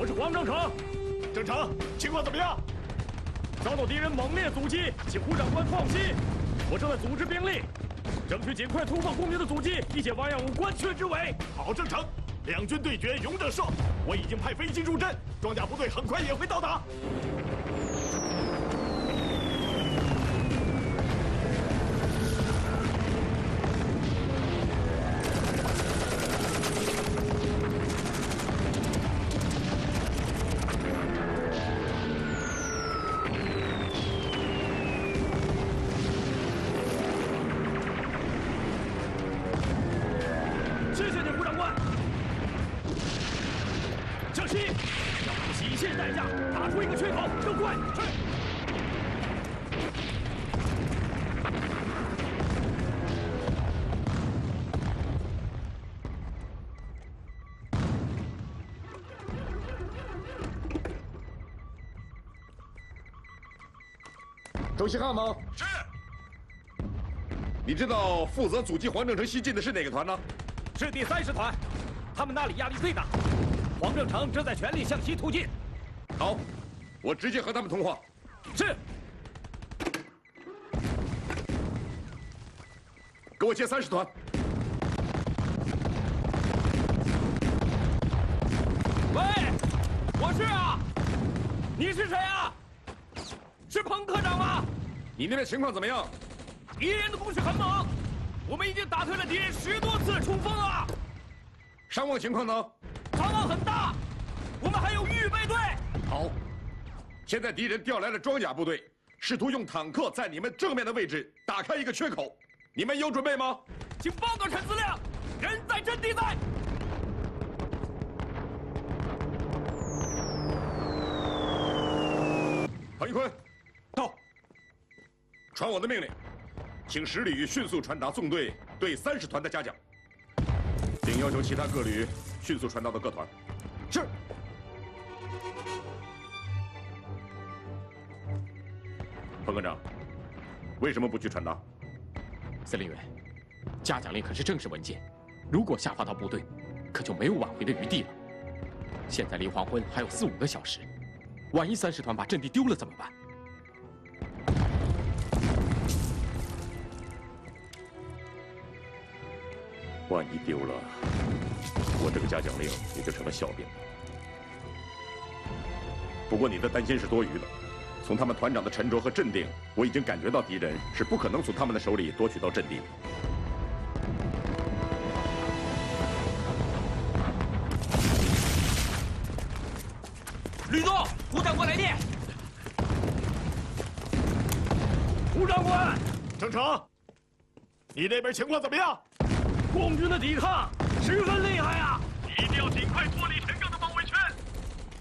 我是黄正成。正成，情况怎么样？遭到敌人猛烈阻击，请胡长官放心，我正在组织兵力，争取尽快突破共军的阻击，以解王耀武关缺之围。好，正成，两军对决，勇者胜。我已经派飞机入阵，装甲部队很快也会到达。 周希汉吗？是。你知道负责阻击黄正成西进的是哪个团呢？是第30团，他们那里压力最大。黄正成正在全力向西突进。好，我直接和他们通话。是。给我接30团。喂，我是啊。你是谁啊？ 是彭科长吗？你那边情况怎么样？敌人的攻势很猛，我们已经打退了敌人10多次冲锋啊！伤亡情况呢？伤亡很大，我们还有预备队。好，现在敌人调来了装甲部队，试图用坦克在你们正面的位置打开一个缺口，你们有准备吗？请报告陈司令，人在阵地在。 彭玉坤，到。传我的命令，请10旅迅速传达纵队对30团的嘉奖，并要求其他各旅迅速传达到各团。是。彭科长，为什么不去传达？司令员，嘉奖令可是正式文件，如果下发到部队，可就没有挽回的余地了。现在离黄昏还有4、5个小时。 万一30团把阵地丢了怎么办？万一丢了，我这个嘉奖令也就成了笑柄。不过你的担心是多余的，从他们团长的沉着和镇定，我已经感觉到敌人是不可能从他们的手里夺取到阵地的。 吕总，胡长官来电。胡长官，正成，你那边情况怎么样？共军的抵抗十分厉害啊！一定要尽快脱离陈赓的包围圈，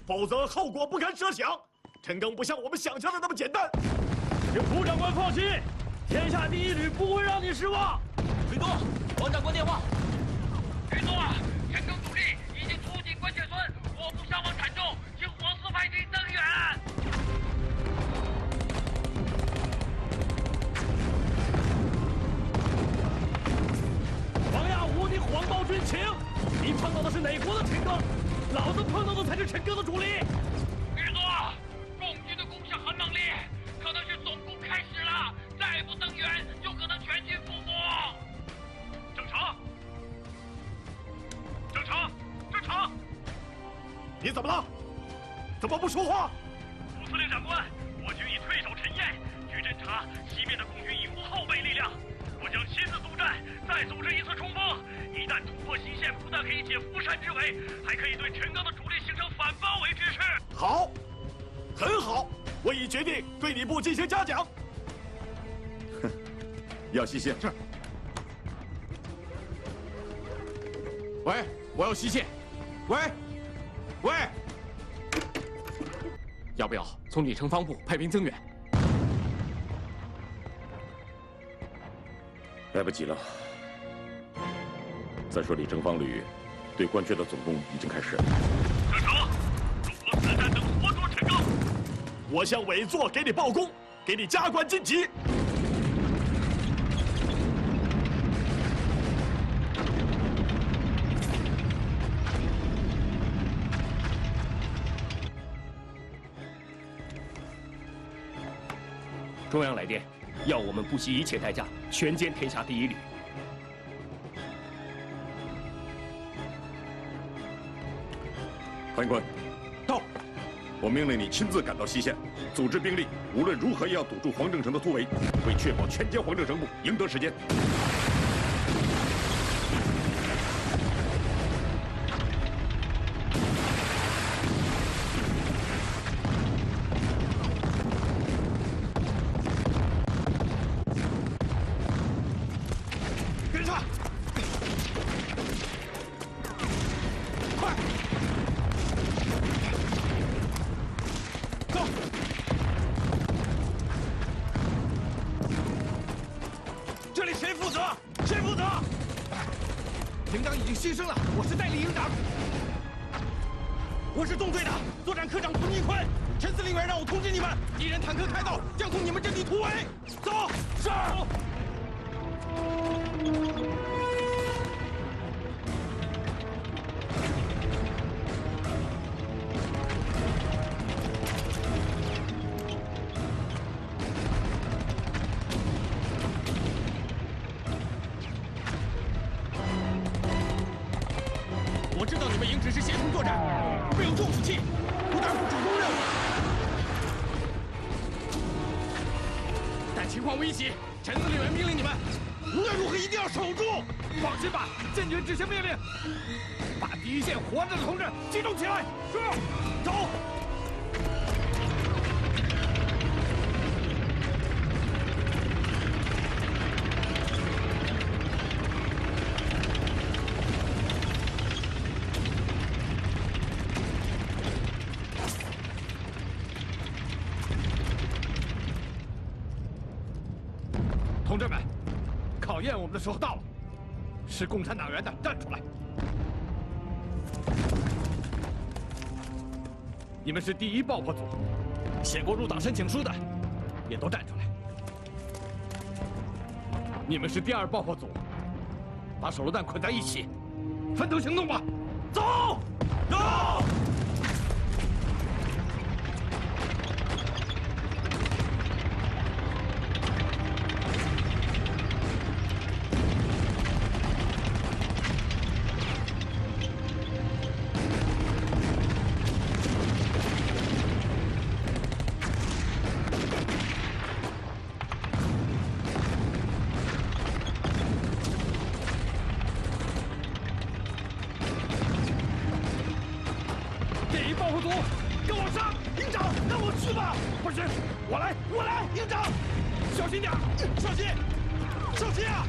否则后果不堪设想。陈赓不像我们想象的那么简单。请胡长官放心，天下第一旅不会让你失望。吕总，王长官电话。吕总啊，陈赓主力已经突进关键村，我部伤亡惨重。 请火速派兵增援！王亚武，你谎报军情！你碰到的是哪国的陈赓？老子碰到的才是陈赓的主力！吕总，共军的攻势很猛烈，可能是总攻开始了，再不增援就可能全军覆没。正常，正常，正常，你怎么了？ 怎么不说话？副司令长官，我军已退守陈堰，据侦查，西面的共军已无后备力量。我将亲自督战，再组织一次冲锋。一旦突破西线，不但可以解福山之围，还可以对陈赓的主力形成反包围之势。好，很好，我已决定对你部进行嘉奖。哼，要西线。是。喂，我要西线。喂，喂。 要不要从李成方部派兵增援？来不及了。再说李成方旅对关缺的总攻已经开始了。正成，如果子弹能活捉陈赓，我向委座给你报功，给你加官晋级。中央来电，要我们不惜一切代价全歼天下第一旅。潘官，到。我命令你亲自赶到西线，组织兵力，无论如何也要堵住黄正成的突围，为确保全歼黄正成部赢得时间。跟上！快！走！这里谁负责？谁负责？营长已经牺牲了，我是代理营长。我是纵队的作战科长涂尼坤。陈司令员让我通知你们，敌人坦克开道，将从你们阵地突围。走！是。我知道你们营只是协同作战，没有重武器，不担负主攻任务。但情况危急，陈司令员命令你们，无论如何一定要守住。放心吧，坚决执行命令，把第一线活着的同志集中起来。是，走。同志们，考验我们的时候到了，是共产党员的站出来！你们是第一爆破组，写过入党申请书的，也都站出来。你们是第二爆破组，把手榴弹捆在一起，分头行动吧！走，走！爆破组，跟我上！营长，让我去吧！不行，我来，我来！营长，小心点，小心，小心啊！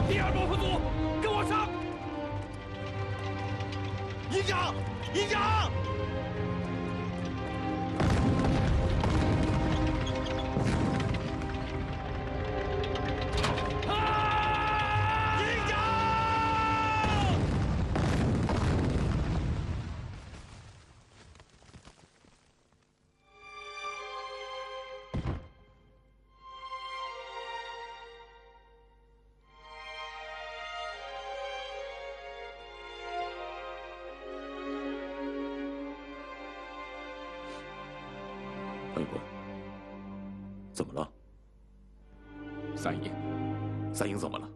第二爆破组，跟我上！营长，营长！啊！营长！潘官，怎么了？三营，三营怎么了？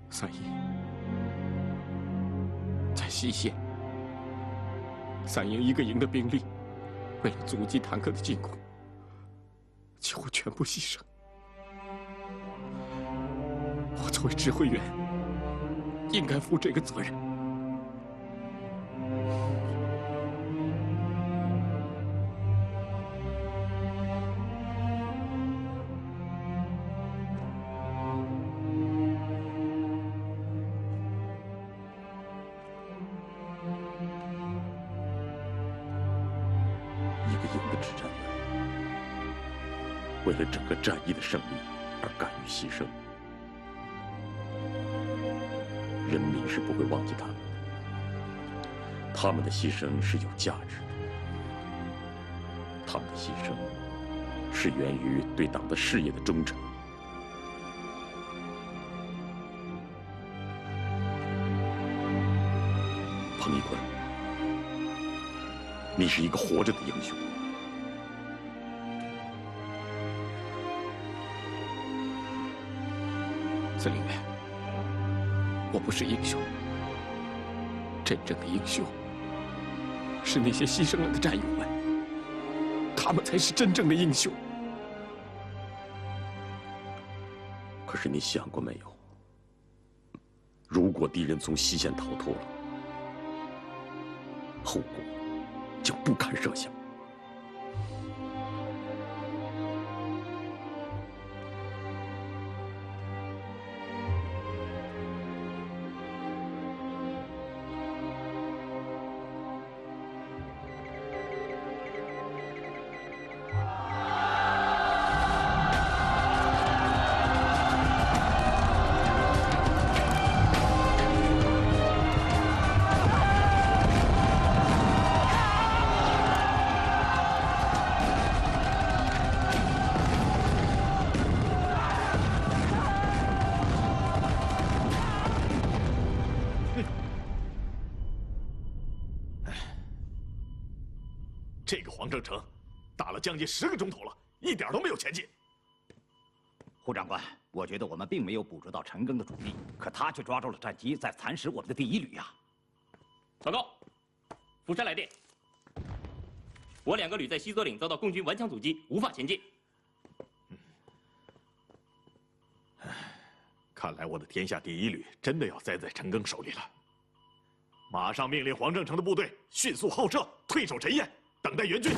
三营在西线，三营一个营的兵力，为了阻击坦克的进攻，几乎全部牺牲。我作为指挥员，应该负这个责任。一个营的指战员，为了整个战役的胜利而甘于牺牲，人民是不会忘记他们的。他们的牺牲是有价值的，他们的牺牲是源于对党的事业的忠诚。彭一坤，你是一个活着的英雄。司令员，我不是英雄，真正的英雄是那些牺牲了的战友们，他们才是真正的英雄。可是你想过没有？如果敌人从西线逃脱了，后果就不堪设想。这个黄正成打了将近10个钟头了，一点都没有前进。胡长官，我觉得我们并没有捕捉到陈赓的主力，可他却抓住了战机，在蚕食我们的第1旅呀！报告，福山来电，我2个旅在西泽岭遭到共军顽强阻击，无法前进。看来我的天下第1旅真的要栽在陈赓手里了。马上命令黄正成的部队迅速后撤，退守陈堰，等待援军。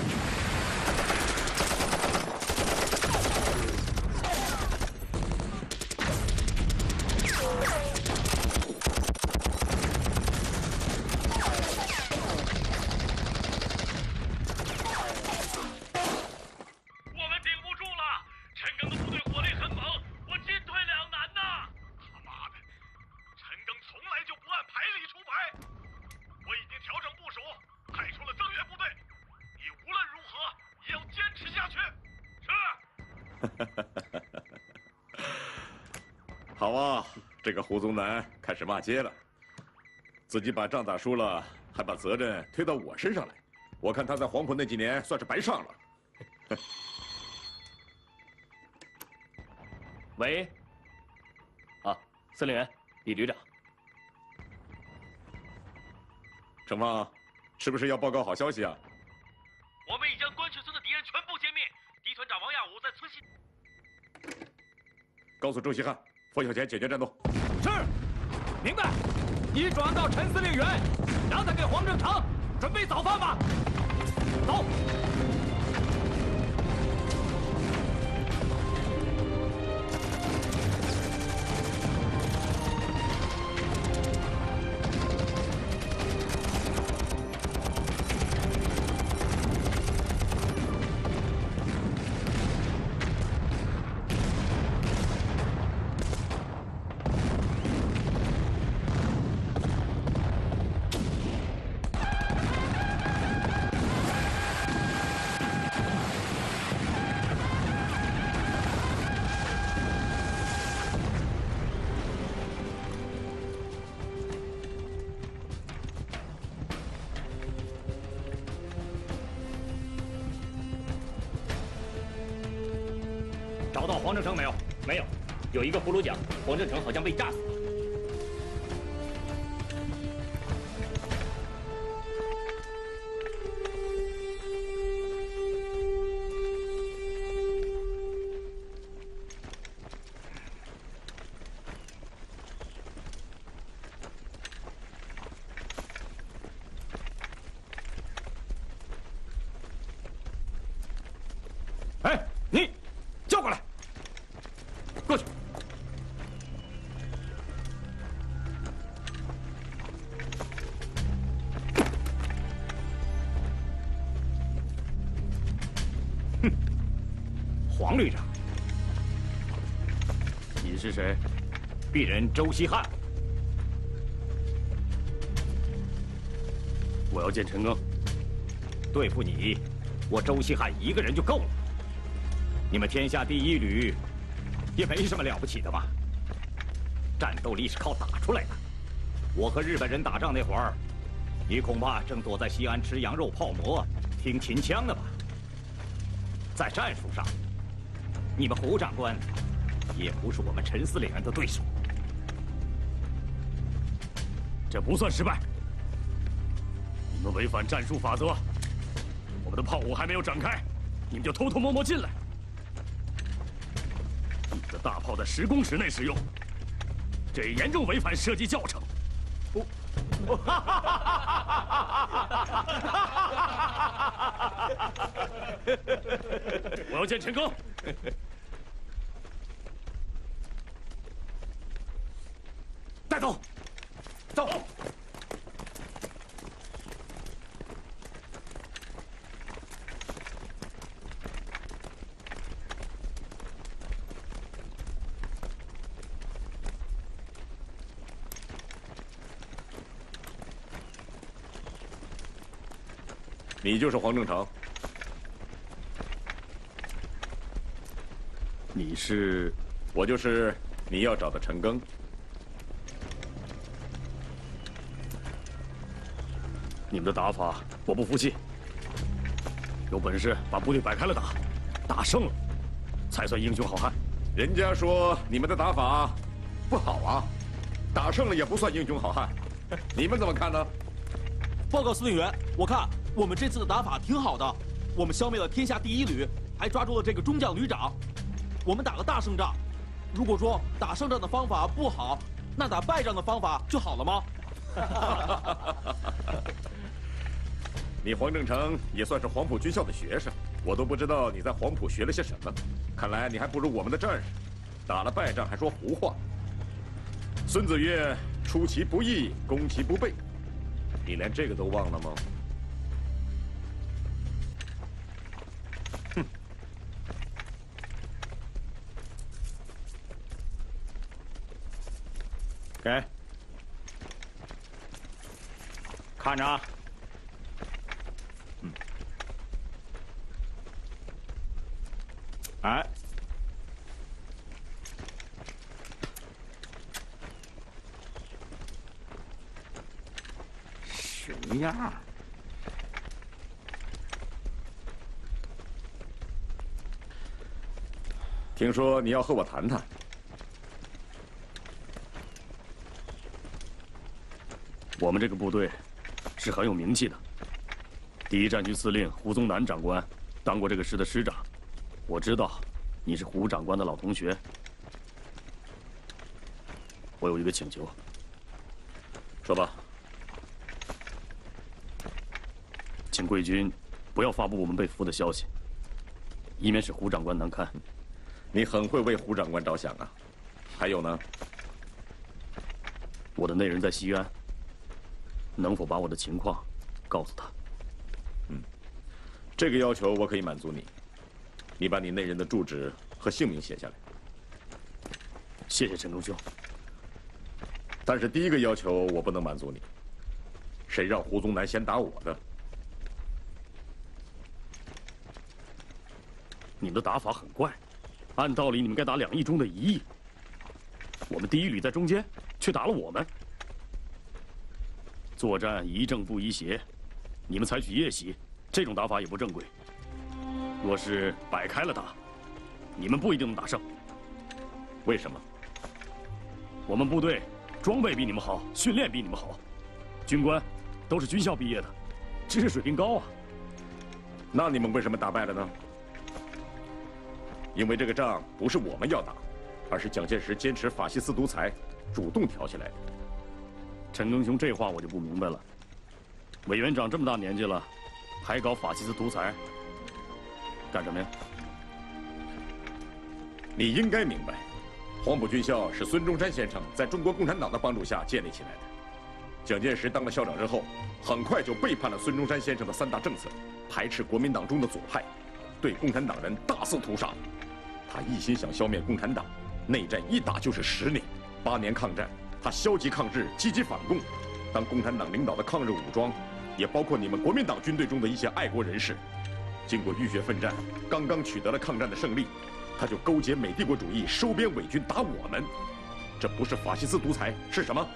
好啊，这个胡宗南开始骂街了，自己把仗打输了，还把责任推到我身上来。我看他在黄埔那几年算是白上了。喂，啊，司令员，李旅长。程放，是不是要报告好消息啊？我们已将关雀村的敌人全部歼灭，敌团长王亚武在村西。告诉周希汉，拂晓前解决战斗。是，明白。你转告陈司令员，让他给黄正成准备早饭吧。走。找到黄正成没有？没有，有一个俘虏讲，黄正成好像被炸死了。哎，你叫过来。过去。哼，黄旅长，你是谁？鄙人周希汉。我要见陈赓。对付你，我周希汉一个人就够了。你们天下第一旅，也没什么了不起的嘛。战斗力是靠打出来的。我和日本人打仗那会儿，你恐怕正躲在西安吃羊肉泡馍，听秦腔呢吧？在战术上，你们胡长官也不是我们陈司令员的对手。这不算失败。你们违反战术法则，我们的炮火还没有展开，你们就偷偷摸摸进来。你们的大炮在10公尺内使用，这严重违反射击教程。我要见陈赓。带走，走。你就是黄正常。你是？我就是你要找的陈赓。你们的打法我不服气。有本事把部队摆开了打，打胜了才算英雄好汉。人家说你们的打法不好啊，打胜了也不算英雄好汉。你们怎么看呢？报告司令员，我看我们这次的打法挺好的，我们消灭了天下第一旅，还抓住了这个中将旅长，我们打了大胜仗。如果说打胜仗的方法不好，那打败仗的方法就好了吗？你黄正成也算是黄埔军校的学生，我都不知道你在黄埔学了些什么。看来你还不如我们的战士，打了败仗还说胡话。孙子曰：“出其不意，攻其不备。”你连这个都忘了吗？哼！给，看着啊。哎，熊样。听说你要和我谈谈。我们这个部队是很有名气的。第1战区司令胡宗南长官当过这个师的师长。我知道你是胡长官的老同学，我有一个请求。说吧。请贵军不要发布我们被俘的消息，以免使胡长官难堪。你很会为胡长官着想啊。还有呢？我的内人在西安，能否把我的情况告诉他？这个要求我可以满足你。你把你内人的住址和姓名写下来。谢谢陈赓兄。但是第一个要求我不能满足你。谁让胡宗南先打我的？你们的打法很怪，按道理你们该打2翼中的1翼。我们第1旅在中间，却打了我们。作战宜正不宜邪，你们采取夜袭，这种打法也不正规。若是摆开了打，你们不一定能打胜。为什么？我们部队装备比你们好，训练比你们好，军官都是军校毕业的，知识水平高啊。那你们为什么打败了呢？因为这个仗不是我们要打，而是蒋介石坚持法西斯独裁，主动挑起来的。陈赓兄，这话我就不明白了。委员长这么大年纪了，还搞法西斯独裁？干什么呀？你应该明白，黄埔军校是孙中山先生在中国共产党的帮助下建立起来的。蒋介石当了校长之后，很快就背叛了孙中山先生的3大政策，排斥国民党中的左派，对共产党人大肆屠杀。他一心想消灭共产党，内战一打就是10年，8年抗战，他消极抗日，积极反共。当共产党领导的抗日武装也包括你们国民党军队中的一些爱国人士，经过浴血奋战，刚刚取得了抗战的胜利，他就勾结美帝国主义，收编伪军打我们，这不是法西斯独裁是什么？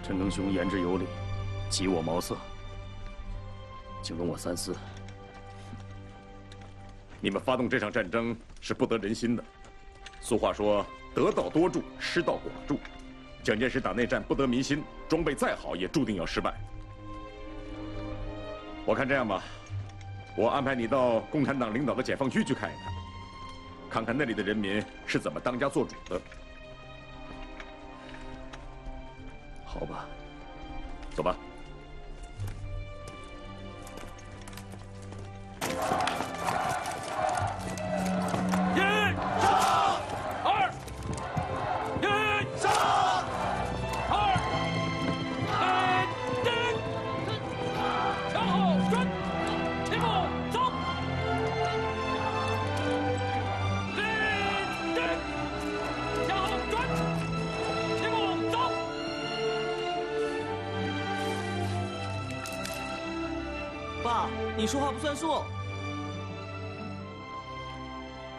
陈庚兄言之有理，急我茅塞，请容我三思。你们发动这场战争是不得人心的。俗话说，得道多助，失道寡助。蒋介石打内战不得民心，装备再好也注定要失败。我看这样吧，我安排你到共产党领导的解放区去看一看，看看那里的人民是怎么当家做主的。好吧，走吧。爸，你说话不算数。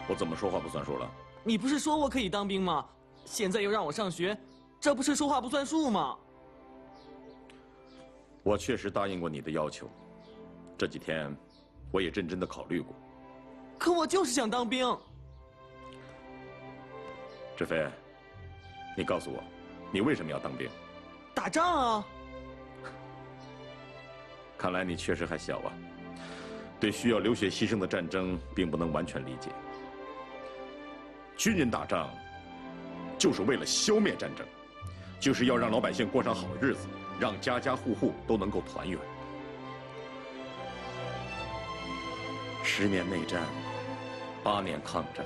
我怎么说话不算数了？你不是说我可以当兵吗？现在又让我上学，这不是说话不算数吗？我确实答应过你的要求，这几天我也认真的考虑过。可我就是想当兵。志飞，你告诉我，你为什么要当兵？打仗啊！看来你确实还小啊，对需要流血牺牲的战争并不能完全理解。军人打仗就是为了消灭战争，就是要让老百姓过上好日子，让家家户户都能够团圆。10年内战，8年抗战，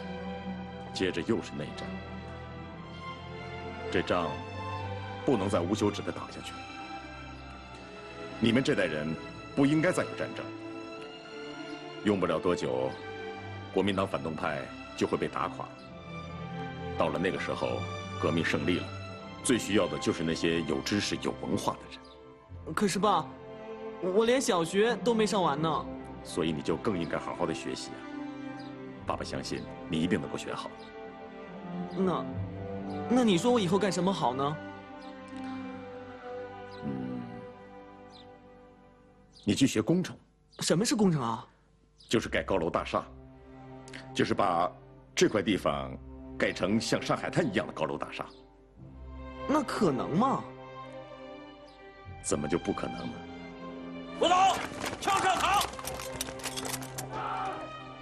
接着又是内战，这仗不能再无休止地打下去。你们这代人不应该再有战争，用不了多久，国民党反动派就会被打垮。到了那个时候，革命胜利了，最需要的就是那些有知识、有文化的人。可是爸，我连小学都没上完呢。所以你就更应该好好的学习啊！爸爸相信你一定能够学好。那你说我以后干什么好呢？你去学工程。什么是工程啊？就是盖高楼大厦，就是把这块地方盖成像上海滩一样的高楼大厦。那可能吗？怎么就不可能呢？不走，枪上膛，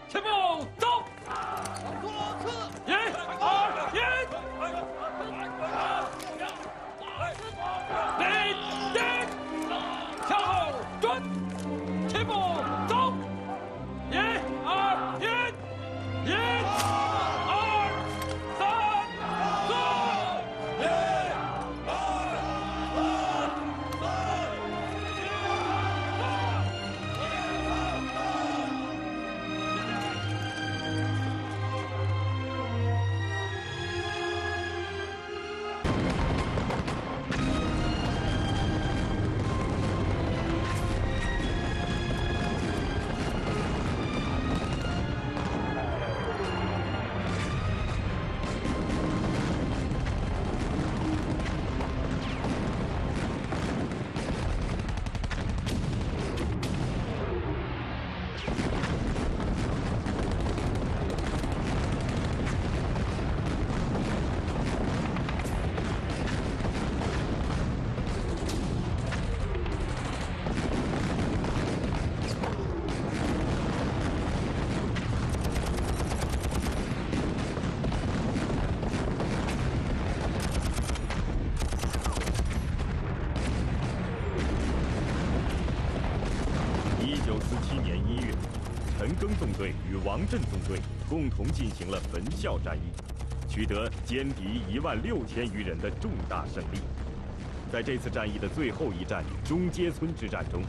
前步走。1、2、1，立定，向后转，前步走。1、2、1，1、2、3、陈赓纵队与王震纵队共同进行了汾孝战役，取得歼敌16000余人的重大胜利。在这次战役的最后一战中街村之战中，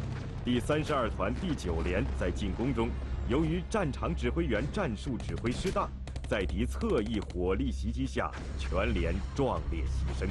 第32团第9连在进攻中，由于战场指挥员战术指挥失当，在敌侧翼火力袭击下，全连壮烈牺牲。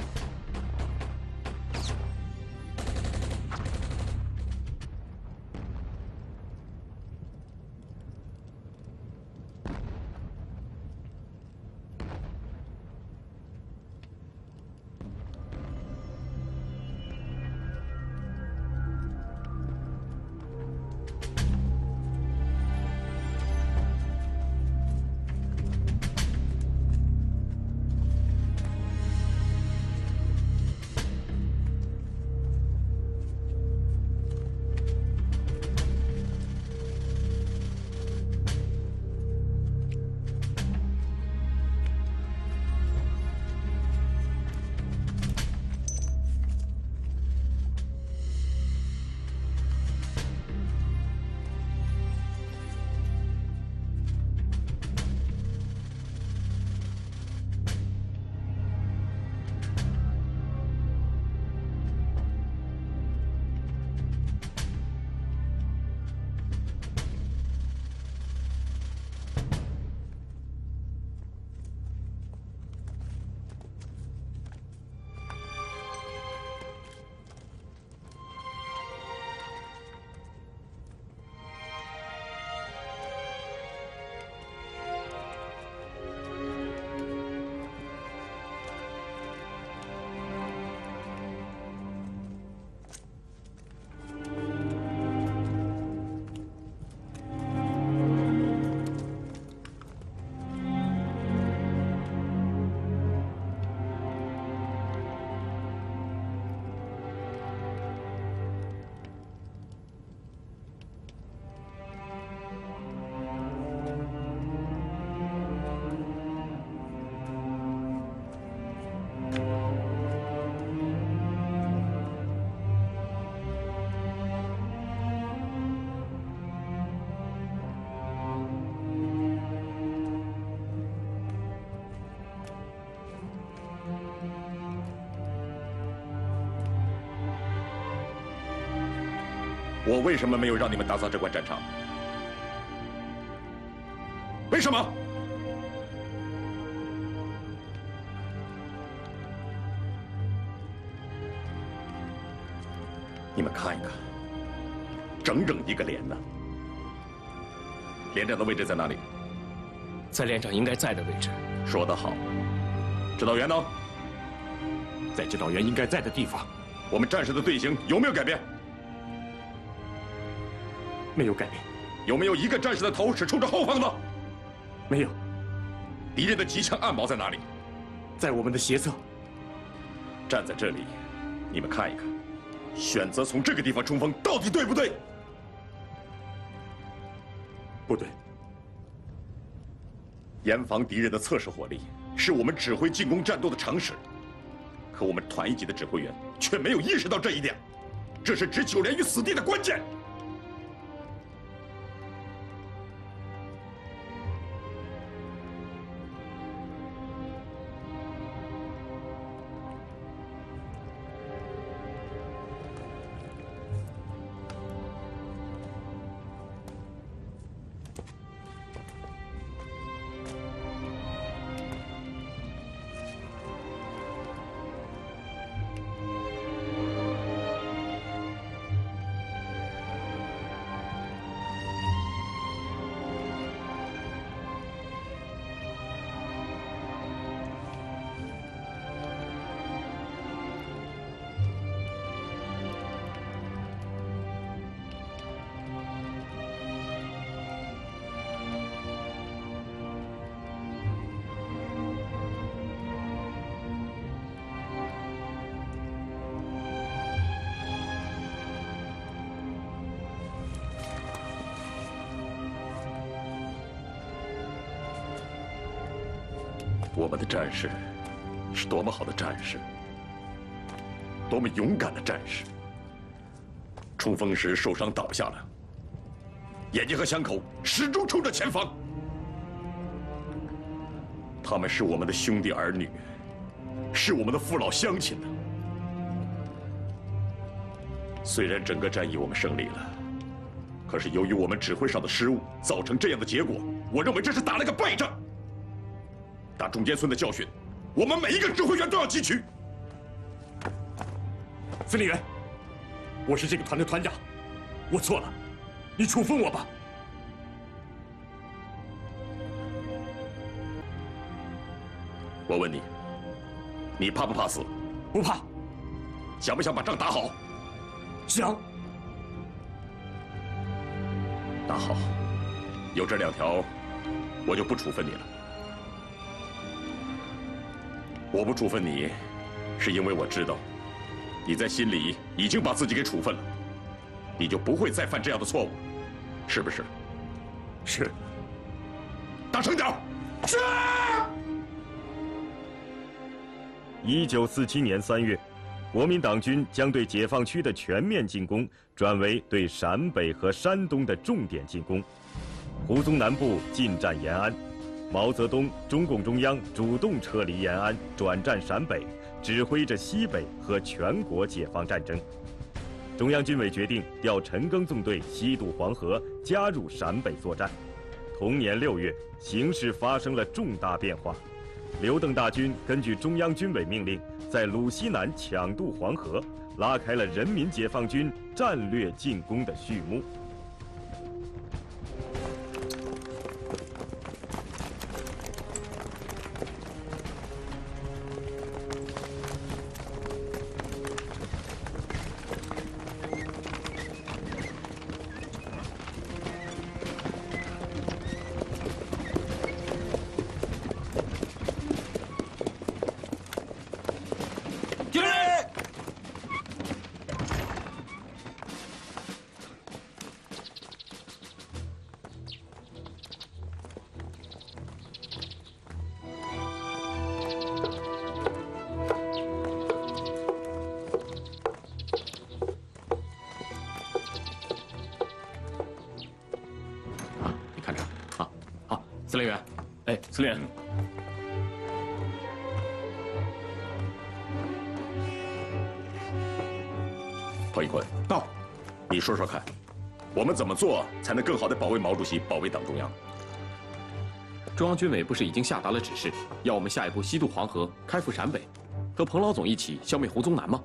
我为什么没有让你们打扫这块战场？为什么？你们看一看，整整一个连呢。连长的位置在哪里？在连长应该在的位置。说得好。指导员呢？在指导员应该在的地方。我们战士的队形有没有改变？没有改变。有没有一个战士的头是冲着后方的？没有。敌人的机枪暗堡在哪里？在我们的斜侧。站在这里，你们看一看，选择从这个地方冲锋，到底对不对？不对。严防敌人的侧射火力，是我们指挥进攻战斗的常识。可我们团一级的指挥员却没有意识到这一点，这是置9连于死地的关键。我们的战士是多么好的战士，多么勇敢的战士！冲锋时受伤倒下了，眼睛和枪口始终冲着前方。他们是我们的兄弟儿女，是我们的父老乡亲呢。虽然整个战役我们胜利了，可是由于我们指挥上的失误，造成这样的结果，我认为这是打了个败仗。打中间村的教训，我们每一个指挥员都要汲取。司令员，我是这个团的团长，我错了，你处分我吧。我问你，你怕不怕死？不怕。想不想把仗打好？想。那好，有这2条，我就不处分你了。我不处分你，是因为我知道，你在心里已经把自己给处分了，你就不会再犯这样的错误，是不是？是。大声点！是。1947年3月，国民党军将对解放区的全面进攻转为对陕北和山东的重点进攻。胡宗南部进占延安，毛泽东、中共中央主动撤离延安，转战陕北，指挥着西北和全国解放战争。中央军委决定调陈赓纵队西渡黄河，加入陕北作战。同年6月，形势发生了重大变化。刘邓大军根据中央军委命令，在鲁西南抢渡黄河，拉开了人民解放军战略进攻的序幕。司令员，哎，司令。彭一坤，到，你说说看，我们怎么做才能更好地保卫毛主席、保卫党中央？中央军委不是已经下达了指示，要我们下一步西渡黄河，开赴陕北，和彭老总一起消灭胡宗南吗？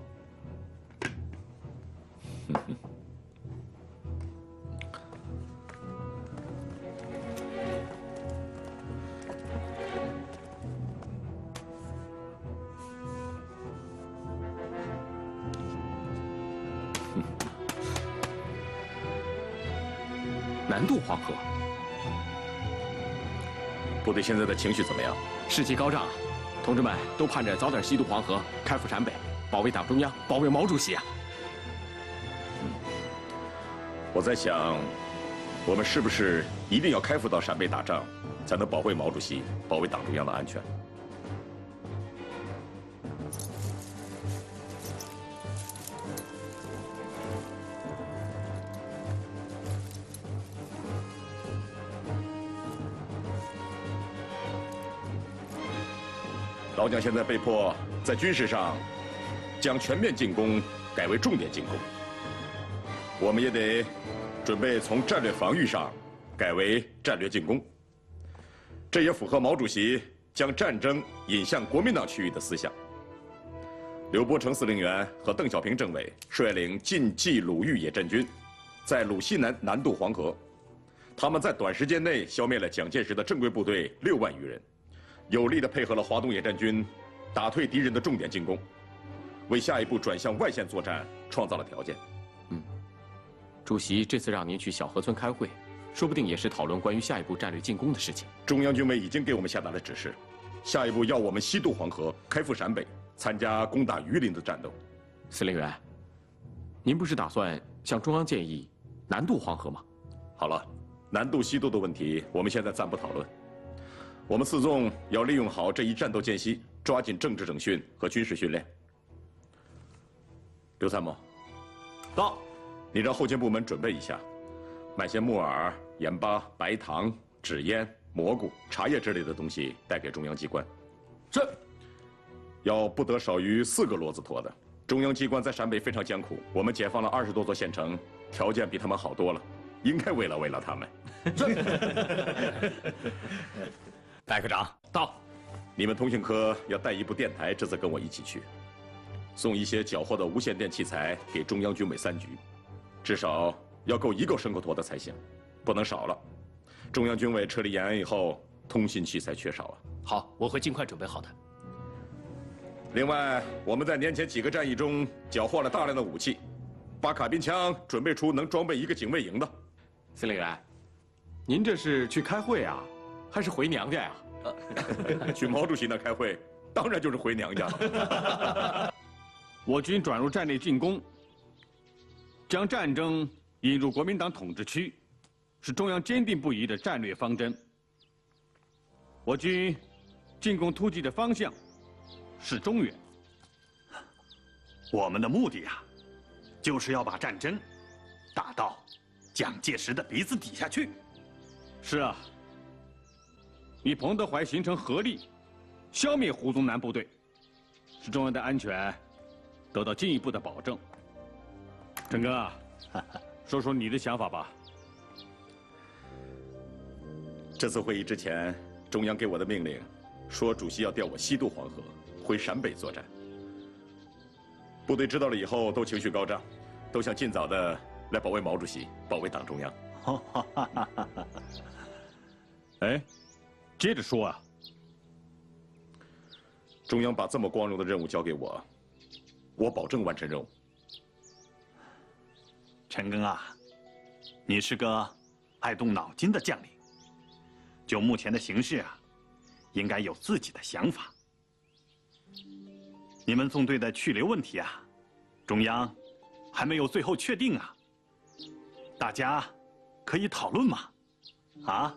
南渡黄河，部队现在的情绪怎么样？士气高涨啊！同志们都盼着早点西渡黄河，开赴陕北，保卫党中央，保卫毛主席啊！我在想，我们是不是一定要开赴到陕北打仗，才能保卫毛主席、保卫党中央的安全？老蒋现在被迫在军事上将全面进攻改为重点进攻，我们也得准备从战略防御上改为战略进攻。这也符合毛主席将战争引向国民党区域的思想。刘伯承司令员和邓小平政委率领晋冀鲁豫野战军，在鲁西南南渡黄河，他们在短时间内消灭了蒋介石的正规部队6万余人。有力地配合了华东野战军，打退敌人的重点进攻，为下一步转向外线作战创造了条件。主席这次让您去小河村开会，说不定也是讨论关于下一步战略进攻的事情。中央军委已经给我们下达了指示，下一步要我们西渡黄河，开赴陕北，参加攻打榆林的战斗。司令员，您不是打算向中央建议南渡黄河吗？好了，南渡西渡的问题，我们现在暂不讨论。我们四纵要利用好这一战斗间隙，抓紧政治整训和军事训练。刘参谋，到，你让后勤部门准备一下，买些木耳、盐巴、白糖、纸烟、蘑菇、茶叶之类的东西带给中央机关。是。要不得少于4个骡子驮的。中央机关在陕北非常艰苦，我们解放了20多座县城，条件比他们好多了，应该慰劳慰劳他们。戴科长到，你们通信科要带一部电台，这次跟我一起去，送一些缴获的无线电器材给中央军委3局，至少要够1个牲口驮的才行，不能少了。中央军委撤离延安以后，通信器材缺少啊。好，我会尽快准备好的。另外，我们在年前几个战役中缴获了大量的武器，把卡宾枪准备出能装备1个警卫营的。司令员，您这是去开会啊，还是回娘家呀？去毛主席那开会，当然就是回娘家了。我军转入战略进攻，将战争引入国民党统治区，是中央坚定不移的战略方针。我军进攻突击的方向是中原。我们的目的呀，就是要把战争打到蒋介石的鼻子底下去。是啊，与彭德怀形成合力，消灭胡宗南部队，使中央的安全得到进一步的保证。陈赓啊，说说你的想法吧。这次会议之前，中央给我的命令，说主席要调我西渡黄河，回陕北作战。部队知道了以后，都情绪高涨，都想尽早的来保卫毛主席，保卫党中央。哎，接着说啊。中央把这么光荣的任务交给我，我保证完成任务。陈赓啊，你是个爱动脑筋的将领，就目前的形势啊，应该有自己的想法。你们纵队的去留问题啊，中央还没有最后确定啊，大家可以讨论嘛，啊？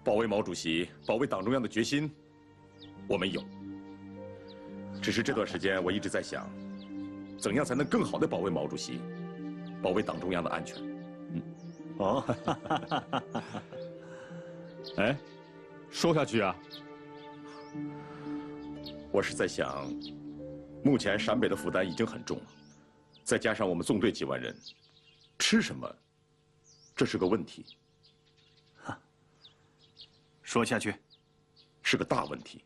保卫毛主席、保卫党中央的决心，我们有。只是这段时间我一直在想，怎样才能更好地保卫毛主席、保卫党中央的安全。哎，说下去啊。我是在想，目前陕北的负担已经很重了，再加上我们纵队几万人，吃什么，这是个问题。说下去，是个大问题。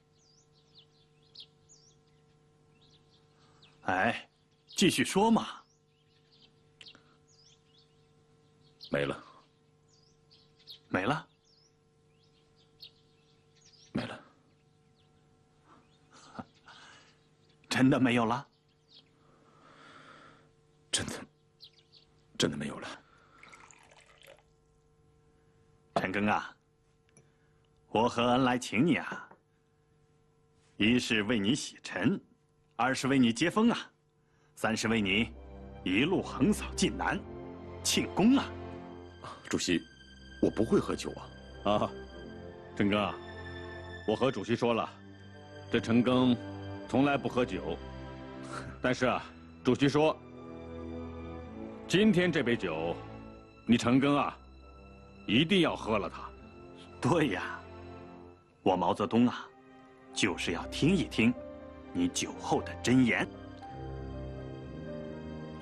哎，继续说嘛。没了。没了。没了。真的没有了？真的没有了。陈赓啊。我和恩来请你啊，一是为你洗尘，二是为你接风啊，三是为你一路横扫晋南，庆功啊！主席，我不会喝酒啊！啊，陈赓，我和主席说了，这陈赓从来不喝酒，但是啊，主席说，今天这杯酒，你陈赓啊，一定要喝了它。对呀。我毛泽东啊，就是要听一听你酒后的真言。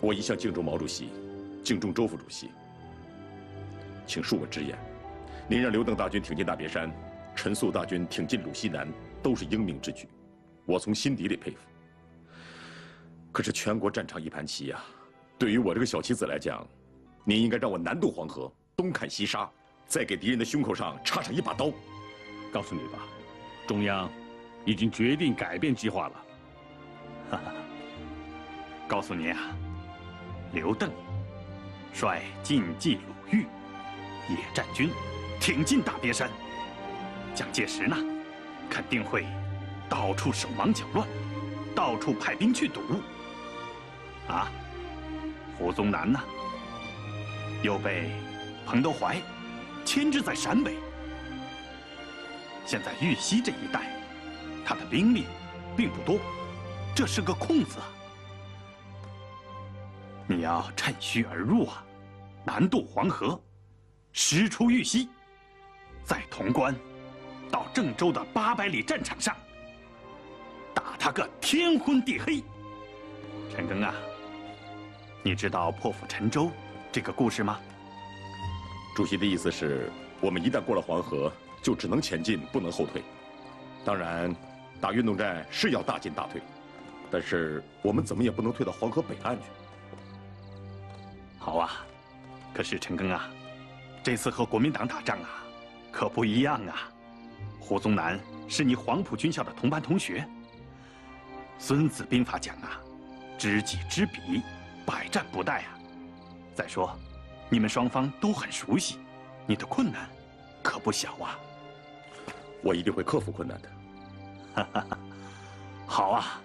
我一向敬重毛主席，敬重周副主席，请恕我直言，您让刘邓大军挺进大别山，陈粟大军挺进鲁西南，都是英明之举，我从心底里佩服。可是全国战场一盘棋呀，对于我这个小棋子来讲，您应该让我南渡黄河，东砍西杀，再给敌人的胸口上插上一把刀。告诉你吧，中央已经决定改变计划了。哈哈，告诉你啊，刘邓率晋冀鲁豫野战军挺进大别山，蒋介石呢，肯定会到处手忙脚乱，到处派兵去堵。啊，胡宗南呢，又被彭德怀牵制在陕北。现在豫西这一带，他的兵力并不多，这是个空子啊！你要趁虚而入啊，南渡黄河，师出豫西，在潼关到郑州的800里战场上，打他个天昏地黑。陈赓啊，你知道破釜沉舟这个故事吗？主席的意思是，我们一旦过了黄河，就只能前进，不能后退。当然，打运动战是要大进大退，但是我们怎么也不能退到黄河北岸去。好啊，可是陈赓啊，这次和国民党打仗啊，可不一样啊。胡宗南是你黄埔军校的同班同学。《孙子兵法》讲啊，知己知彼，百战不殆啊。再说，你们双方都很熟悉，你的困难可不小啊。我一定会克服困难的。哈哈哈，好啊。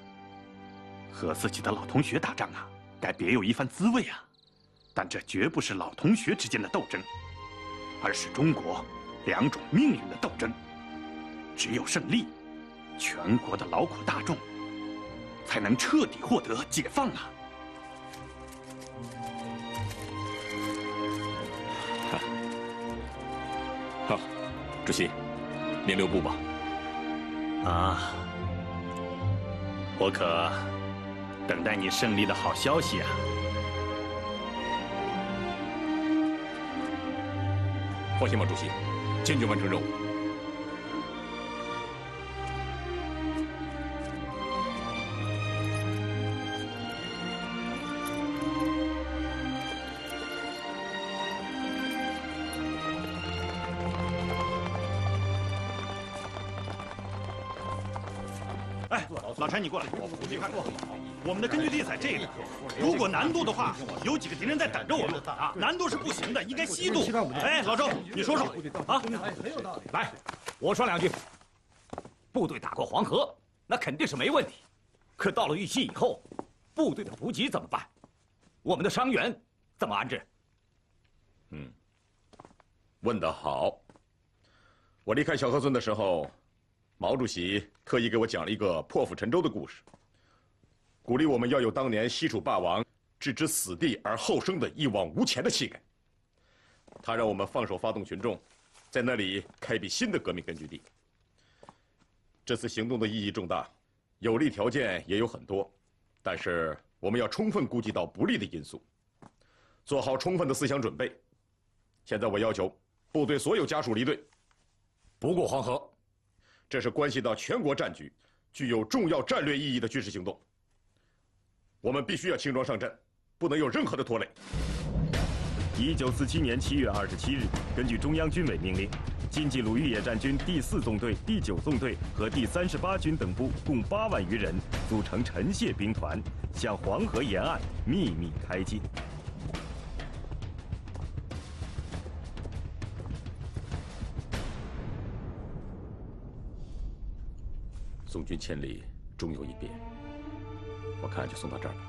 和自己的老同学打仗啊，该别有一番滋味啊。但这绝不是老同学之间的斗争，而是中国两种命运的斗争。只有胜利，全国的劳苦大众才能彻底获得解放啊！好，主席，您留步吧。啊，我可等待你胜利的好消息啊！放心吧，主席，坚决完成任务。哎，老陈，你过来，你看，我们的根据地在这里。如果南渡的话，有几个敌人在等着我们啊。南渡是不行的，应该西渡。哎，老周，你说说啊？很有道理。来，我说两句。部队打过黄河，那肯定是没问题。可到了玉溪以后，部队的补给怎么办？我们的伤员怎么安置？问得好。我离开小河村的时候，毛主席特意给我讲了一个破釜沉舟的故事，鼓励我们要有当年西楚霸王置之死地而后生的一往无前的气概。他让我们放手发动群众，在那里开辟新的革命根据地。这次行动的意义重大，有利条件也有很多，但是我们要充分顾及到不利的因素，做好充分的思想准备。现在我要求部队所有家属离队，不过黄河。这是关系到全国战局，具有重要战略意义的军事行动。我们必须要轻装上阵，不能有任何的拖累。1947年7月27日，根据中央军委命令，晋冀鲁豫野战军第4纵队、第9纵队和第38军等部共8万余人组成陈谢兵团，向黄河沿岸秘密开进。送君千里，终有一别。我看就送到这儿吧。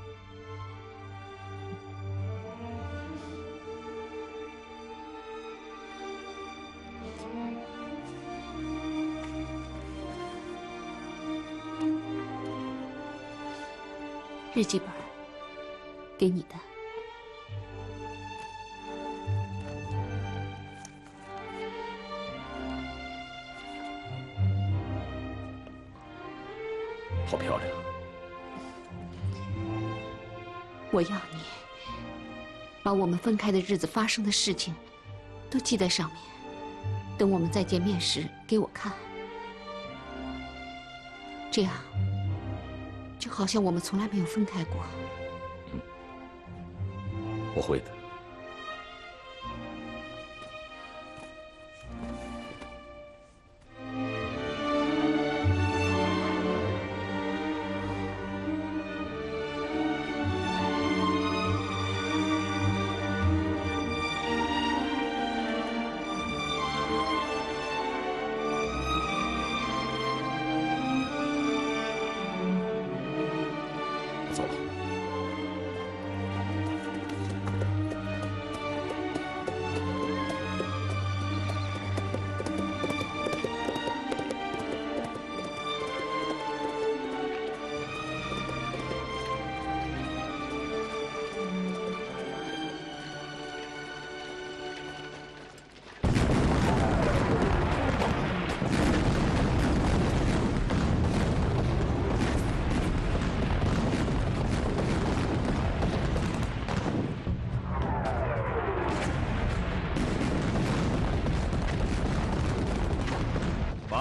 日记本，给你的。好漂亮。我要你把我们分开的日子发生的事情都记在上面，等我们再见面时给我看。这样就好像我们从来没有分开过。我会的。走了。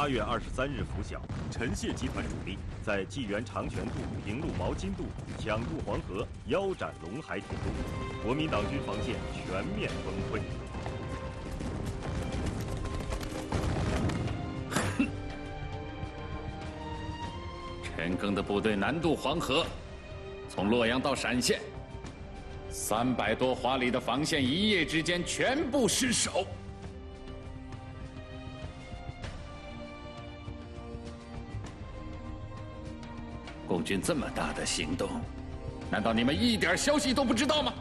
月23日拂晓，陈谢集团主力在济源长泉渡、平陆毛巾渡抢渡黄河，腰斩陇海铁路，国民党军防线全面崩溃。陈赓的部队南渡黄河，从洛阳到陕县，300多华里的防线一夜之间全部失守。共军这么大的行动，难道你们一点消息都不知道吗？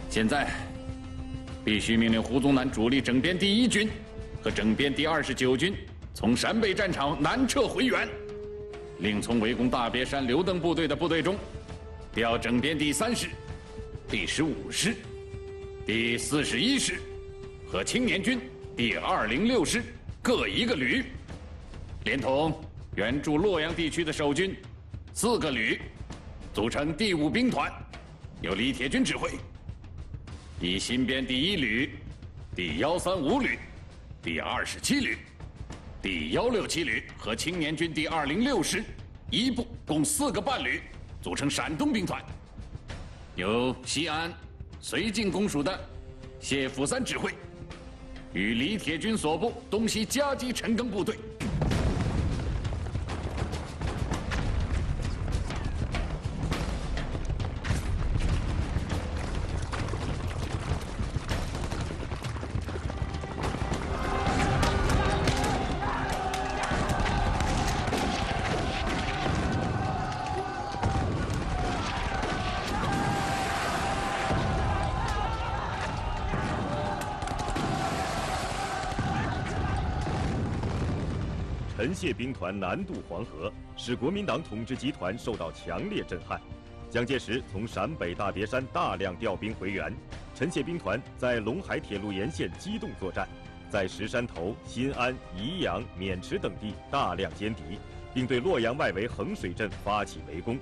现在必须命令胡宗南主力整编第1军和整编第29军从陕北战场南撤回援，另从围攻大别山刘邓部队的部队中调整编第3师、第15师、第41师和青年军第206师各1个旅，连同援助洛阳地区的守军4个旅，组成第5兵团，由李铁军指挥。以新编第1旅、第135旅、第27旅、第167旅和青年军第206师一部共4个半旅组成陕东兵团，由西安绥靖公署的谢福三指挥，与李铁军所部东西夹击陈赓部队。陈谢兵团南渡黄河，使国民党统治集团受到强烈震撼。蒋介石从陕北大别山大量调兵回援，陈谢兵团在陇海铁路沿线机动作战，在石山头、新安、宜阳、渑池等地大量歼敌，并对洛阳外围衡水镇发起围攻。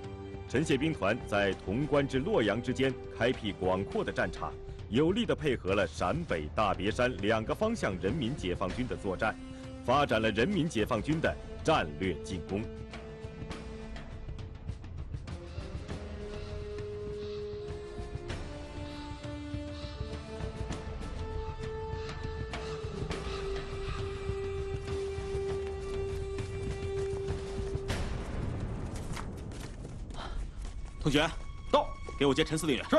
陈谢兵团在潼关至洛阳之间开辟广阔的战场，有力地配合了陕北、大别山2个方向人民解放军的作战，发展了人民解放军的战略进攻。同学，到，给我接陈司令员。是。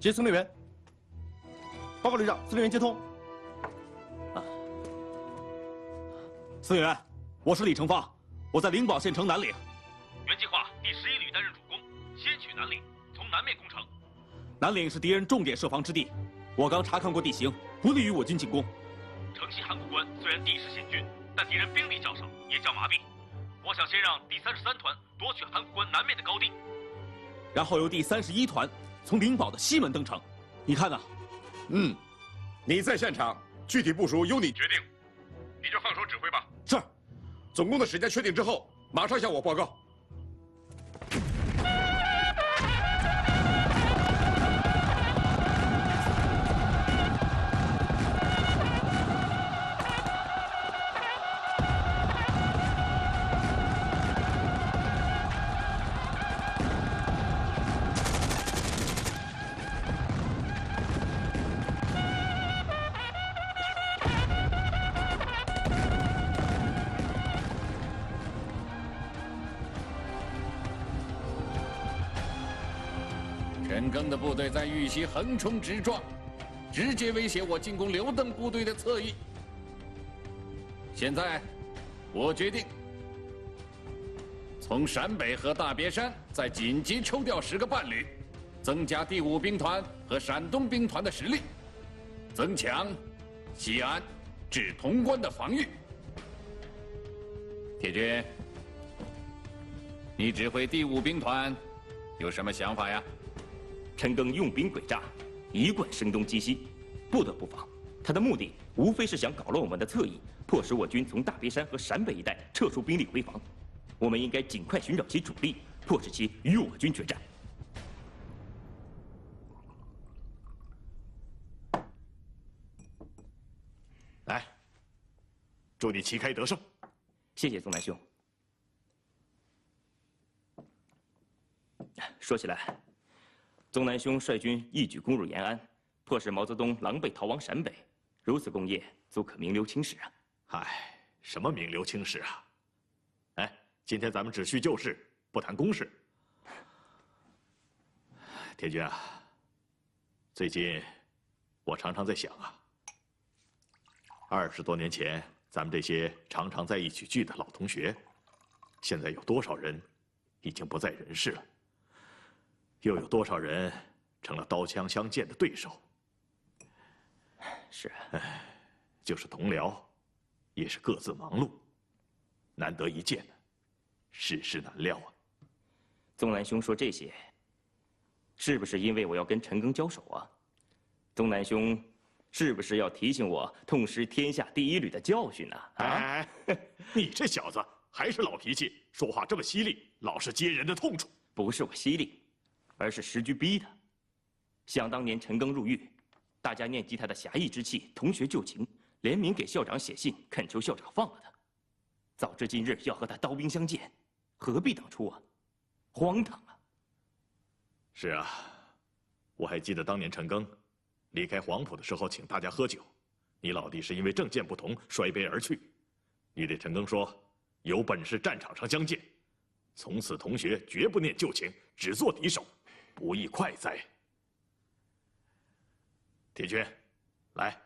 接司令员。报告旅长，司令员接通。司令员，我是李成发，我在灵宝县城南岭。原计划第11旅担任主攻，先取南岭，从南面攻城。南岭是敌人重点设防之地，我刚查看过地形，不利于我军进攻。城西函谷关虽然地势险峻，但敌人兵力较少，也较麻痹。我想先让第33团夺取函谷关南面的高地，然后由第31团从灵宝的西门登城。你看呢？你在现场，具体部署由你决定，你就放手指挥吧。是。总攻的时间确定之后，马上向我报告。陈赓的部队在豫西横冲直撞，直接威胁我进攻刘邓部队的侧翼。现在，我决定从陕北和大别山再紧急抽调10个半旅，增加第5兵团和陕东兵团的实力，增强西安至潼关的防御。铁军，你指挥第5兵团有什么想法呀？陈赓用兵诡诈，一贯声东击西，不得不防。他他的目的无非是想搞乱我们的侧翼，迫使我军从大别山和陕北一带撤出兵力回防。我们应该尽快寻找其主力，迫使其与我军决战。来，祝你旗开得胜。谢谢宗南兄。说起来，宗南兄率军一举攻入延安，迫使毛泽东狼狈逃亡陕北，如此功业足可名留青史啊！唉，什么名留青史啊？哎，今天咱们只叙旧事，不谈公事。铁军啊，最近我常常在想啊，20多年前咱们这些常常在一起聚的老同学，现在有多少人已经不在人世了？又有多少人成了刀枪相见的对手？是，唉，就是同僚，也是各自忙碌，难得一见，世事难料啊。宗南兄说这些，是不是因为我要跟陈赓交手啊？宗南兄，是不是要提醒我痛失天下第一旅的教训呢？哎，你这小子还是老脾气，说话这么犀利，老是揭人的痛处。不是我犀利，而是时局逼的。想当年陈赓入狱，大家念及他的侠义之气，同学旧情，联名给校长写信，恳求校长放了他。早知今日要和他刀兵相见，何必当初啊？荒唐啊！是啊，我还记得当年陈赓离开黄埔的时候，请大家喝酒，你老弟是因为政见不同摔杯而去。你对陈赓说：“有本事战场上相见。”从此同学绝不念旧情，只做敌手，不亦快哉！铁军，来，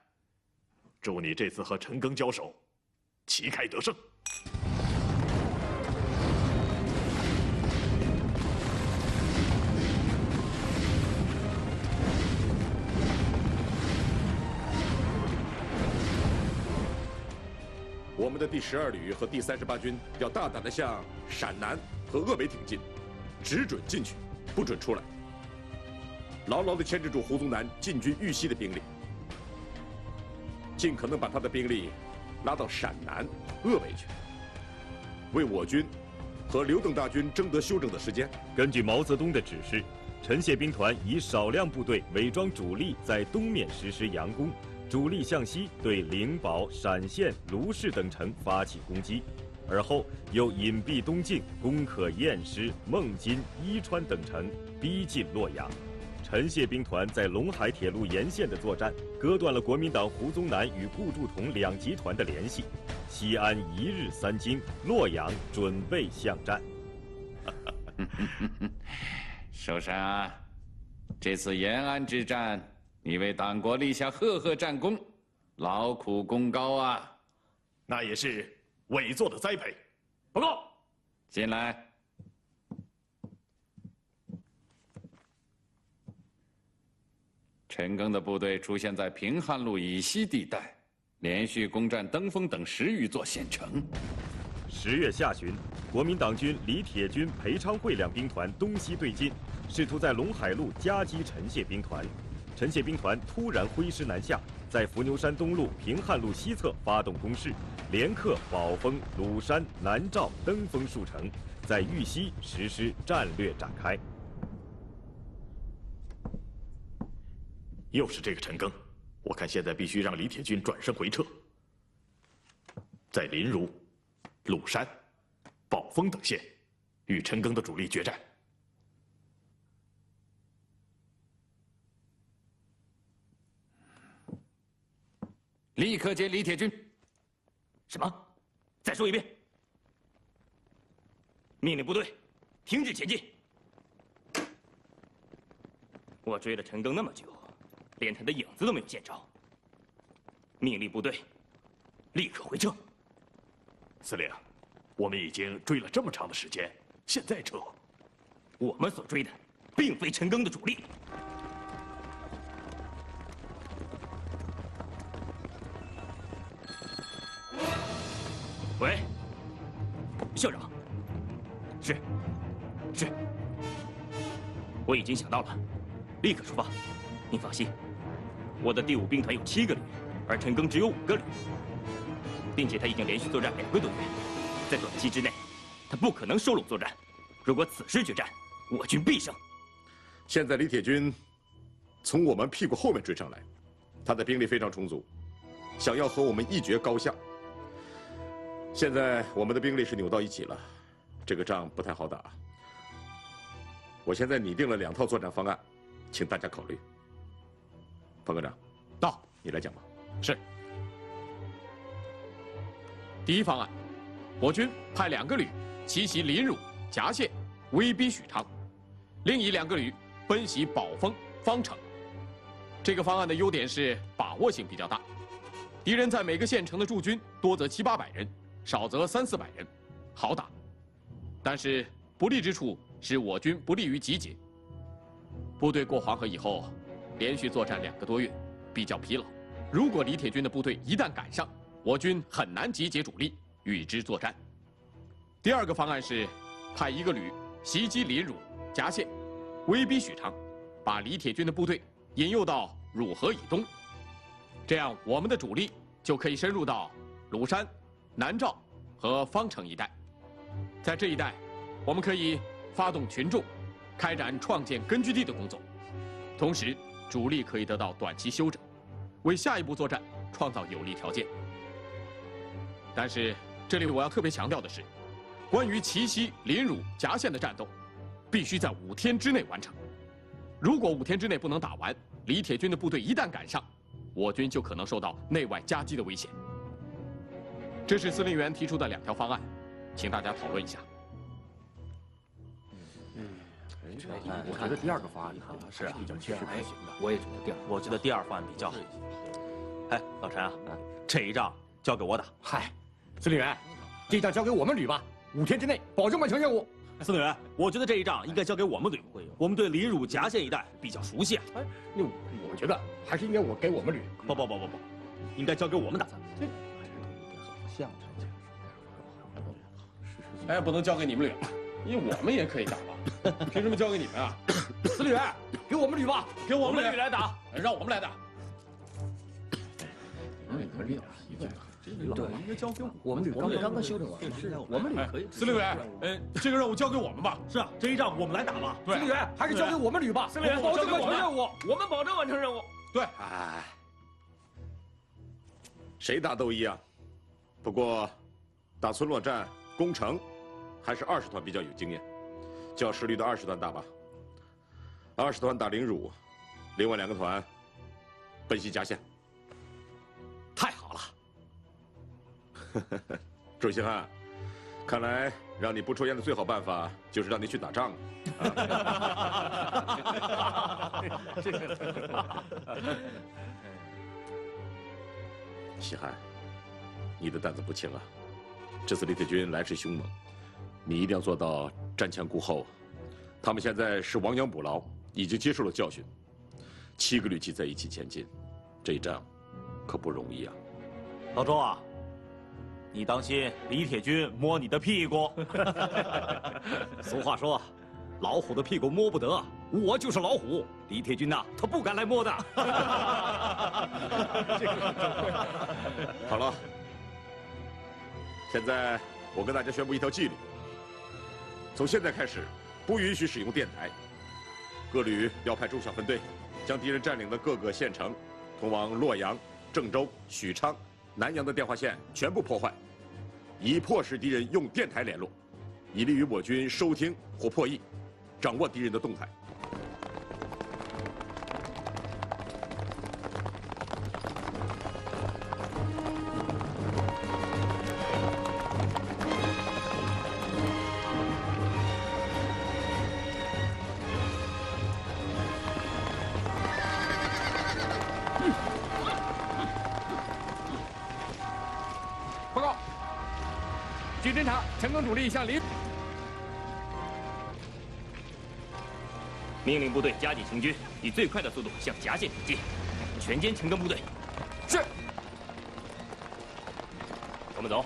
祝你这次和陈赓交手，旗开得胜。我们的第12旅和第38军要大胆地向陕南和鄂北挺进，只准进去，不准出来。牢牢地牵制住胡宗南进军豫西的兵力，尽可能把他的兵力拉到陕南、鄂北去，为我军和刘邓大军争得休整的时间。根据毛泽东的指示，陈谢兵团以少量部队伪装主力，在东面实施佯攻。主力向西对灵宝、陕县、卢氏等城发起攻击，而后又隐蔽东进，攻克偃师、孟津、伊川等城，逼近洛阳。陈谢兵团在陇海铁路沿线的作战，割断了国民党胡宗南与顾祝同两集团的联系。西安一日三惊，洛阳准备巷战。寿山啊，这次延安之战，你为党国立下赫赫战功，劳苦功高啊！那也是委座的栽培。报告，进来。陈赓的部队出现在平汉路以西地带，连续攻占登封等10余座县城。10月下旬，国民党军李铁军、裴昌会两兵团东西对进，试图在陇海路夹击陈谢兵团。陈谢兵团突然挥师南下，在伏牛山东路、平汉路西侧发动攻势，连克宝丰、鲁山、南诏、登封数城，在豫西实施战略展开。又是这个陈赓，我看现在必须让李铁军转身回撤，在临汝、鲁山、宝丰等县与陈赓的主力决战。立刻接李铁军。什么？再说一遍。命令部队停止前进。我追了陈赓那么久，连他的影子都没有见着。命令部队立刻回撤。司令，我们已经追了这么长的时间，现在撤。我们所追的，并非陈赓的主力。喂，校长。是，我已经想到了，立刻出发。您放心，我的第5兵团有7个旅，而陈赓只有5个旅，并且他已经连续作战2个多月，在短期之内，他不可能收拢作战。如果此时决战，我军必胜。现在李铁军从我们屁股后面追上来，他的兵力非常充足，想要和我们一决高下。现在我们的兵力是扭到一起了，这个仗不太好打。我现在拟定了2套作战方案，请大家考虑。方科长，到，你来讲吧。是。第一方案，我军派2个旅奇袭临汝、夹县，威逼许昌；另以2个旅奔袭宝丰、方城。这个方案的优点是把握性比较大，敌人在每个县城的驻军多则700-800人，少则300-400人，好打。但是不利之处是我军不利于集结。部队过黄河以后，连续作战2个多月，比较疲劳。如果李铁军的部队一旦赶上，我军很难集结主力与之作战。第2个方案是派1个旅袭击临汝、夹县，威逼许昌，把李铁军的部队引诱到汝河以东，这样我们的主力就可以深入到鲁山、南诏和方城一带。在这一带，我们可以发动群众，开展创建根据地的工作，同时主力可以得到短期休整，为下一步作战创造有利条件。但是这里我要特别强调的是，关于奇袭临汝、夹县的战斗，必须在5天之内完成。如果5天之内不能打完，李铁军的部队一旦赶上，我军就可能受到内外夹击的危险。这是司令员提出的2条方案，请大家讨论一下。我觉得第2个方案是比较确实可行的。我也觉得我觉得第2方案比较好。哎，老陈啊，这一仗交给我打。嗨，司令员，这一仗交给我们旅吧，5天之内保证完成任务。司令员，我觉得这一仗应该交给我们旅，我们对临汝、夹县一带比较熟悉。哎，那我觉得还是应该给我们旅。不，应该交给我们打。哎，不能交给你们旅，因为我们也可以打吧？凭什么交给你们啊？司令员，给我们旅吧，给我们旅来打，让我们来打。对，应该交给我们旅。刚刚修正完，我们旅可以。司令员，这个任务交给我们吧。是啊，这一仗我们来打吧。司令员，还是交给我们旅吧。司令员，保证完成任务，我们保证完成任务。对。哎，谁打都一样，不过打村落战、攻城，还是20团比较有经验。叫10旅的20团打吧。20团打临汝，另外2个团奔袭夹县。太好了。周兴汉，看来让你不抽烟的最好办法就是让你去打仗这个，西汉，你的担子不轻啊！这次李铁军来势凶猛，你一定要做到瞻前顾后。他们现在是亡羊补牢，已经接受了教训。7个旅集在一起前进，这一仗可不容易啊！老周啊，你当心李铁军摸你的屁股。俗话说，老虎的屁股摸不得，我就是老虎。李铁军呐，他不敢来摸的。好了，现在我跟大家宣布一条纪律：从现在开始，不允许使用电台。各旅要派中小分队，将敌人占领的各个县城，通往洛阳、郑州、许昌、南阳的电话线全部破坏，以迫使敌人用电台联络，以利于我军收听或破译，掌握敌人的动态。报告，据侦查，陈赓主力向临。命令部队加紧行军，以最快的速度向夹县挺进，全歼陈赓部队。是。我们走。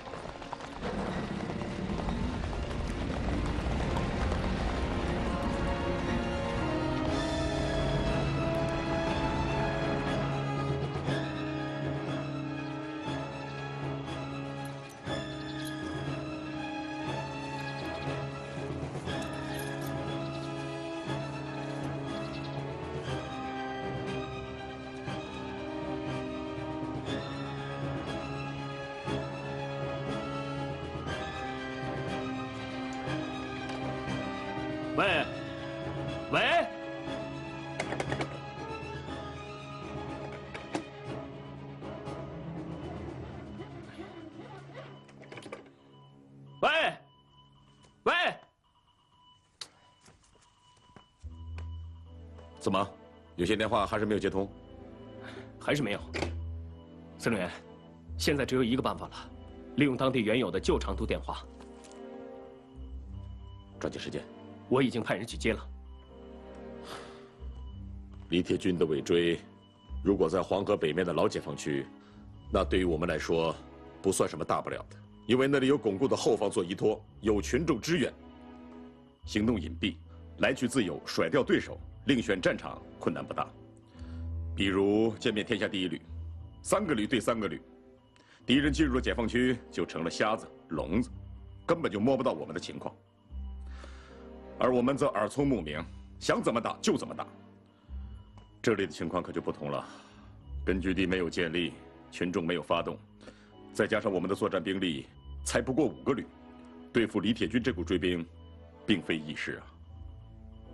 喂，喂，喂，喂，怎么，有些电话还是没有接通？还是没有。司令员，现在只有一个办法了，利用当地原有的旧长途电话。抓紧时间。我已经派人去接了。李铁军的尾追，如果在黄河北面的老解放区，那对于我们来说，不算什么大不了的，因为那里有巩固的后方做依托，有群众支援，行动隐蔽，来去自由，甩掉对手，另选战场困难不大。比如歼灭天下第一旅，3个旅对3个旅，敌人进入了解放区，就成了瞎子、聋子，根本就摸不到我们的情况。而我们则耳聪目明，想怎么打就怎么打。这里的情况可就不同了，根据地没有建立，群众没有发动，再加上我们的作战兵力才不过5个旅，对付李铁军这股追兵，并非易事啊。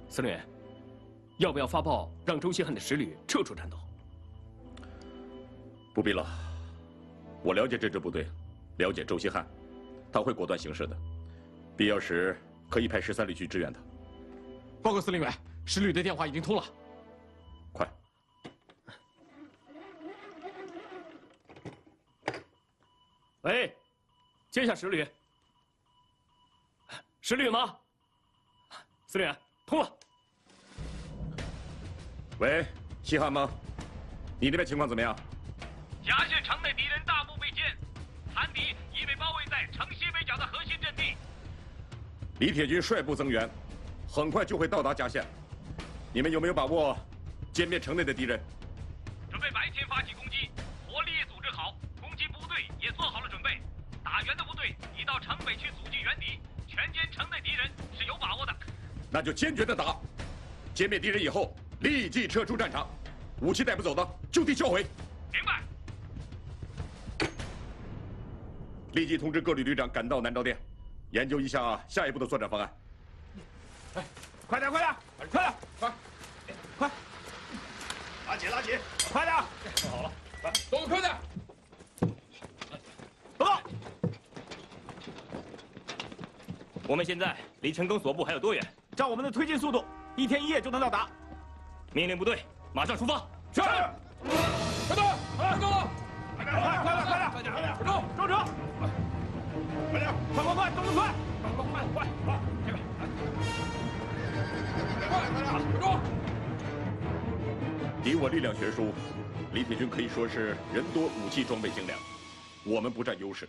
司令员，要不要发报让周希汉的10旅撤出战斗？不必了，我了解这支部队，了解周希汉，他会果断行事的，必要时可以派13旅去支援他。报告司令员，10旅的电话已经通了。快！喂，接一下10旅。10旅吗？司令员，通了。喂，希汉吗？你那边情况怎么样？辖县城内敌人大部被歼，残敌已被包围在城西北角的核心阵地。李铁军率部增援，很快就会到达嘉县。你们有没有把握歼灭城内的敌人？准备白天发起攻击，火力组织好，攻击部队也做好了准备。打援的部队已到城北去阻击援敌，全歼城内敌人是有把握的。那就坚决的打，歼灭敌人以后，立即撤出战场，武器带不走的就地销毁。明白。立即通知各旅旅长赶到南诏店，研究一下下一步的作战方案。哎，快点，快点，快点，快！拉紧，拉紧，快点！做好了，来，走，快点！报告。我们现在离陈赓所部还有多远？照我们的推进速度，1天1夜就能到达。命令部队马上出发。是。快动！快动了！快点！快点！收车！快点！快！动得快！快！这边！快动！敌我力量悬殊，李铁军可以说是人多武器装备精良，我们不占优势，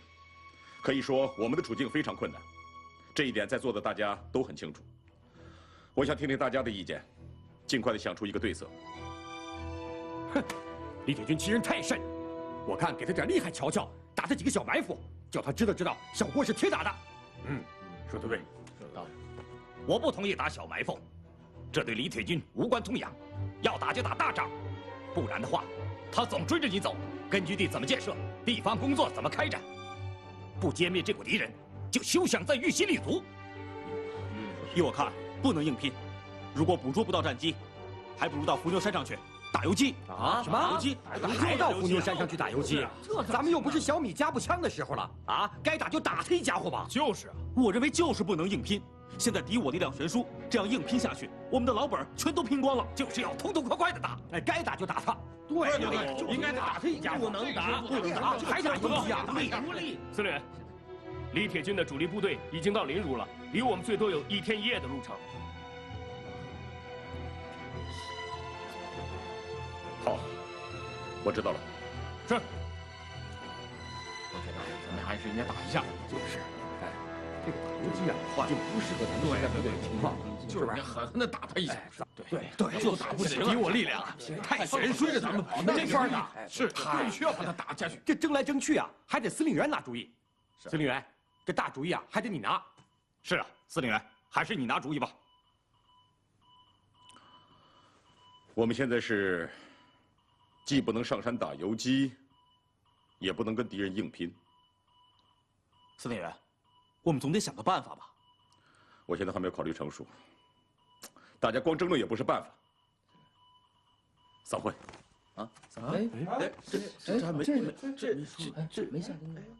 可以说我们的处境非常困难，这一点在座的大家都很清楚。我想听听大家的意见，尽快的想出一个对策。哼，李铁军欺人太甚，我看给他点厉害瞧瞧，打他几个小埋伏，叫他知道小郭是铁打的。说得对，说得到。我不同意打小埋伏，这对李铁军无关痛痒。要打就打大仗，不然的话，他总追着你走，根据地怎么建设，地方工作怎么开展，不歼灭这股敌人，就休想在玉溪立足。依我看，不能硬拼。如果捕捉不到战机，还不如到伏牛山上去打游击啊！什么？游击？还到伏牛山上去打游击？咱们又不是小米加步枪的时候了啊！该打就打他一家伙吧。就是啊，我认为就是不能硬拼。现在敌我力量悬殊，这样硬拼下去，我们的老本全都拼光了。就是要痛痛快快的打，哎，该打就打他。对，应该打他一家伙。不能打，还打游击啊！司令员，李铁军的主力部队已经到临汝了，离我们最多有1天1夜的路程。好，我知道了。是。我觉得咱们还是应该打一下。就是，哎，这个打游击啊，就不适合咱们现在部队的情况，就是狠狠的打他一下。对，就打不起敌我力量太悬殊着咱们跑，没法打。是，必须要把他打下去。这争来争去啊，还得司令员拿主意。司令员，这大主意啊，还得你拿。是啊，司令员，还是你拿主意吧。我们现在是。既不能上山打游击，也不能跟敌人硬拼。司令员，我们总得想个办法吧。我现在还没有考虑成熟，大家光争论也不是办法。散会。啊？这还没下定论。